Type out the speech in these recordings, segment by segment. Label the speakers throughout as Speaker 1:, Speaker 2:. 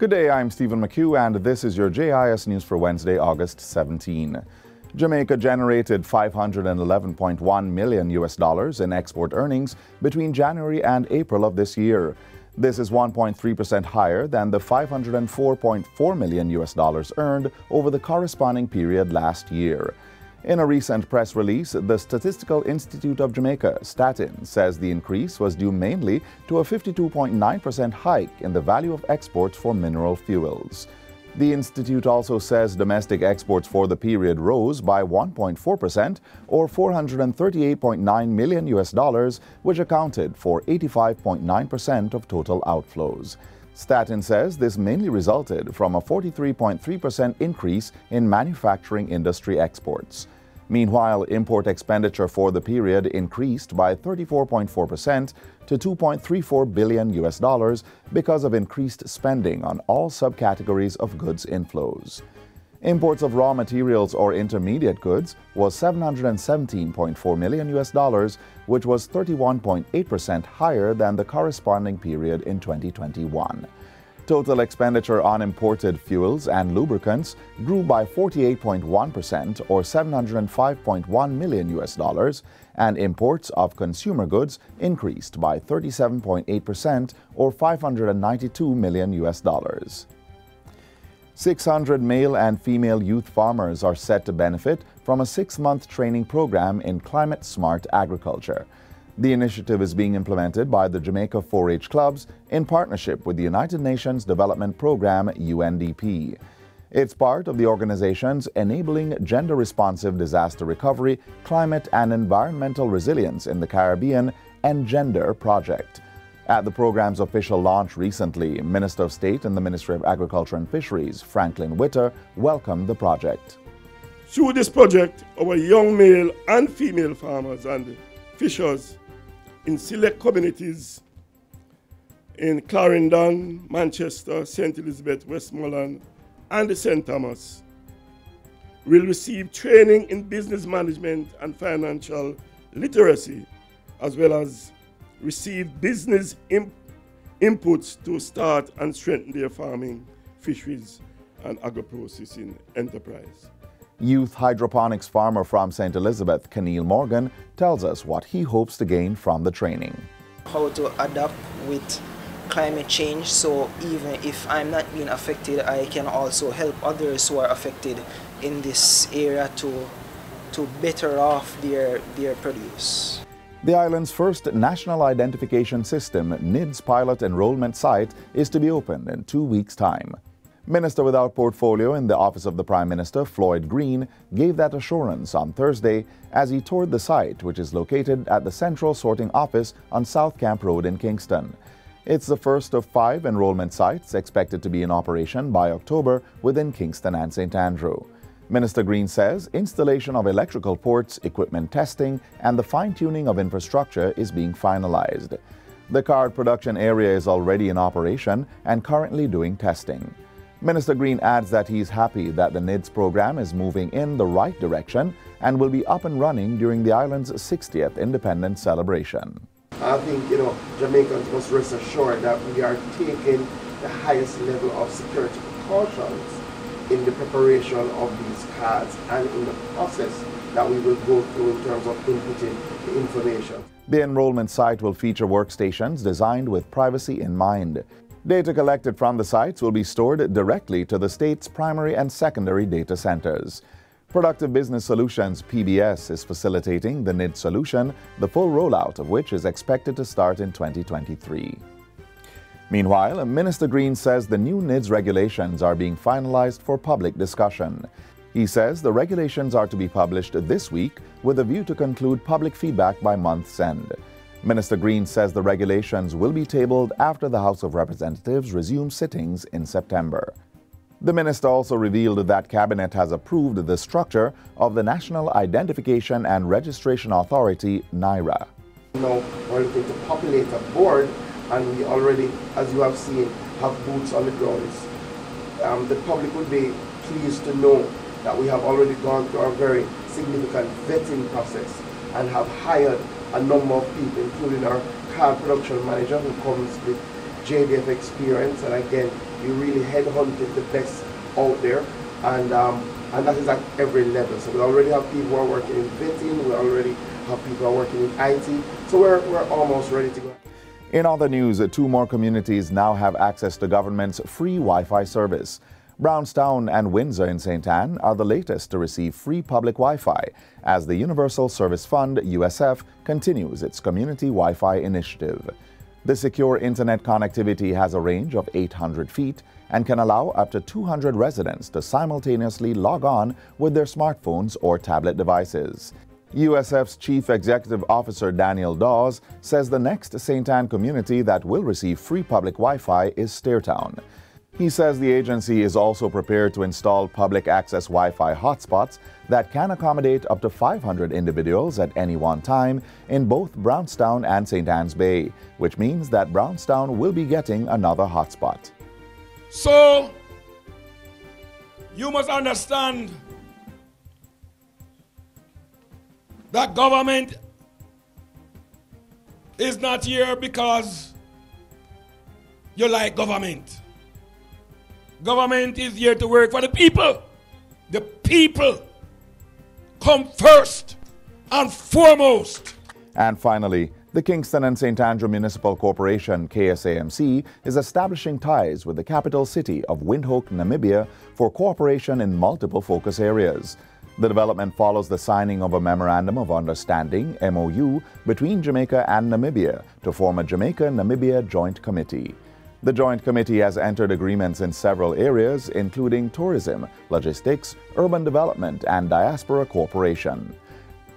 Speaker 1: Good day, I'm Stephen McHugh, and this is your JIS News for Wednesday, August 17. Jamaica generated $511.1 million in export earnings between January and April of this year. This is 1.3% higher than the $504.4 million earned over the corresponding period last year. In a recent press release, the Statistical Institute of Jamaica, STATIN, says the increase was due mainly to a 52.9% hike in the value of exports for mineral fuels. The institute also says domestic exports for the period rose by 1.4% or $438.9 million, which accounted for 85.9% of total outflows. Statin says this mainly resulted from a 43.3% increase in manufacturing industry exports. Meanwhile, import expenditure for the period increased by 34.4% to $2.34 billion because of increased spending on all subcategories of goods inflows. Imports of raw materials or intermediate goods was $717.4 million, which was 31.8% higher than the corresponding period in 2021. Total expenditure on imported fuels and lubricants grew by 48.1% or $705.1 million, and imports of consumer goods increased by 37.8% or $592 million. 600 male and female youth farmers are set to benefit from a 6-month training program in climate-smart agriculture. The initiative is being implemented by the Jamaica 4-H clubs in partnership with the United Nations Development Program, UNDP. It's part of the organization's Enabling Gender-Responsive Disaster Recovery, Climate and Environmental Resilience in the Caribbean (ENGENDER) project. At the program's official launch recently, Minister of State in the Ministry of Agriculture and Fisheries, Franklin Witter, welcomed the project.
Speaker 2: Through this project, our young male and female farmers and fishers in select communities in Clarendon, Manchester, St. Elizabeth, Westmoreland, and St. Thomas will receive training in business management and financial literacy, as well as receive business inputs to start and strengthen their farming, fisheries, and agro-processing enterprise.
Speaker 1: Youth hydroponics farmer from St. Elizabeth, Keneal Morgan, tells us what he hopes to gain from the training.
Speaker 3: How to adapt with climate change, so even if I'm not being affected, I can also help others who are affected in this area to better off their produce.
Speaker 1: The island's first National Identification System NIDS pilot enrollment site is to be opened in 2 weeks' time. Minister without portfolio in the Office of the Prime Minister, Floyd Green, gave that assurance on Thursday as he toured the site, which is located at the Central Sorting Office on South Camp Road in Kingston. It's the first of 5 enrollment sites expected to be in operation by October within Kingston and St. Andrew. Minister Green says installation of electrical ports, equipment testing, and the fine-tuning of infrastructure is being finalized. The card production area is already in operation and currently doing testing. Minister Green adds that he's happy that the NIDS program is moving in the right direction and will be up and running during the island's 60th independence celebration.
Speaker 4: I think, Jamaicans must rest assured that we are taking the highest level of security precautions in the preparation of these cards and in the process that we will go through in terms of inputting the information.
Speaker 1: The enrollment site will feature workstations designed with privacy in mind. Data collected from the sites will be stored directly to the state's primary and secondary data centers. Productive Business Solutions (PBS) is facilitating the NIDS solution, the full rollout of which is expected to start in 2023. Meanwhile, Minister Green says the new NIDS regulations are being finalized for public discussion. He says the regulations are to be published this week with a view to conclude public feedback by month's end. Minister Green says the regulations will be tabled after the House of Representatives resumes sittings in September. The minister also revealed that Cabinet has approved the structure of the National Identification and Registration Authority, NIRA.
Speaker 4: Now we're looking to populate a board, and we already, as you have seen, have boots on the ground. The public would be pleased to know that we have already gone through a very significant vetting process and have hired a number of people, including our card production manager who comes with JDF experience, and again, We really headhunted the best out there, and that is at every level. So we already have people who are working in vetting, we already have people who are working in IT, so we're almost ready to go.
Speaker 1: In other news, 2 more communities now have access to government's free Wi-Fi service. Brownstown and Windsor in St. Anne are the latest to receive free public Wi-Fi as the Universal Service Fund, USF, continues its community Wi-Fi initiative. The secure internet connectivity has a range of 800 feet and can allow up to 200 residents to simultaneously log on with their smartphones or tablet devices. USF's Chief Executive Officer Daniel Dawes says the next St. Anne community that will receive free public Wi-Fi is Steertown. He says the agency is also prepared to install public access Wi-Fi hotspots that can accommodate up to 500 individuals at any one time in both Brownstown and St. Anne's Bay, which means that Brownstown will be getting another hotspot.
Speaker 2: So, you must understand that government is not here because you like government. Government is here to work for the people. The people come first and foremost.
Speaker 1: And finally, the Kingston and St. Andrew Municipal Corporation, KSAMC, is establishing ties with the capital city of Windhoek, Namibia, for cooperation in multiple focus areas. The development follows the signing of a Memorandum of Understanding, MOU, between Jamaica and Namibia to form a Jamaica-Namibia Joint Committee. The Joint Committee has entered agreements in several areas, including tourism, logistics, urban development, and diaspora cooperation.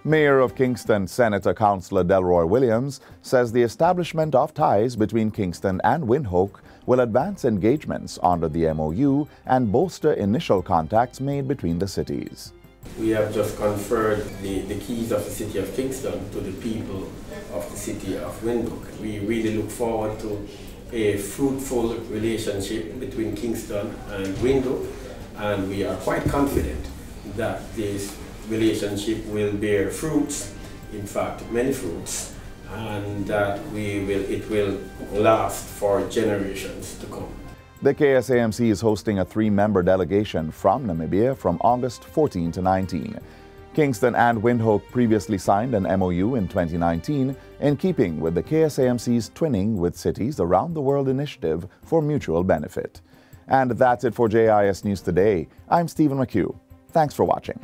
Speaker 1: Mayor of Kingston, Senator Councillor Delroy Williams, says the establishment of ties between Kingston and Windhoek will advance engagements under the MOU and bolster initial contacts made between the cities.
Speaker 5: We have just conferred the keys of the city of Kingston to the people of the city of Windhoek. We really look forward to a fruitful relationship between Kingston and Windhoek, and we are quite confident that this relationship will bear fruits, in fact many fruits, and that it will last for generations to come.
Speaker 1: The KSAMC is hosting a 3-member delegation from Namibia from August 14 to 19. Kingston and Windhoek previously signed an MOU in 2019 in keeping with the KSAMC's Twinning with Cities Around the World initiative for mutual benefit. And that's it for JIS News Today. I'm Stephen McHugh. Thanks for watching.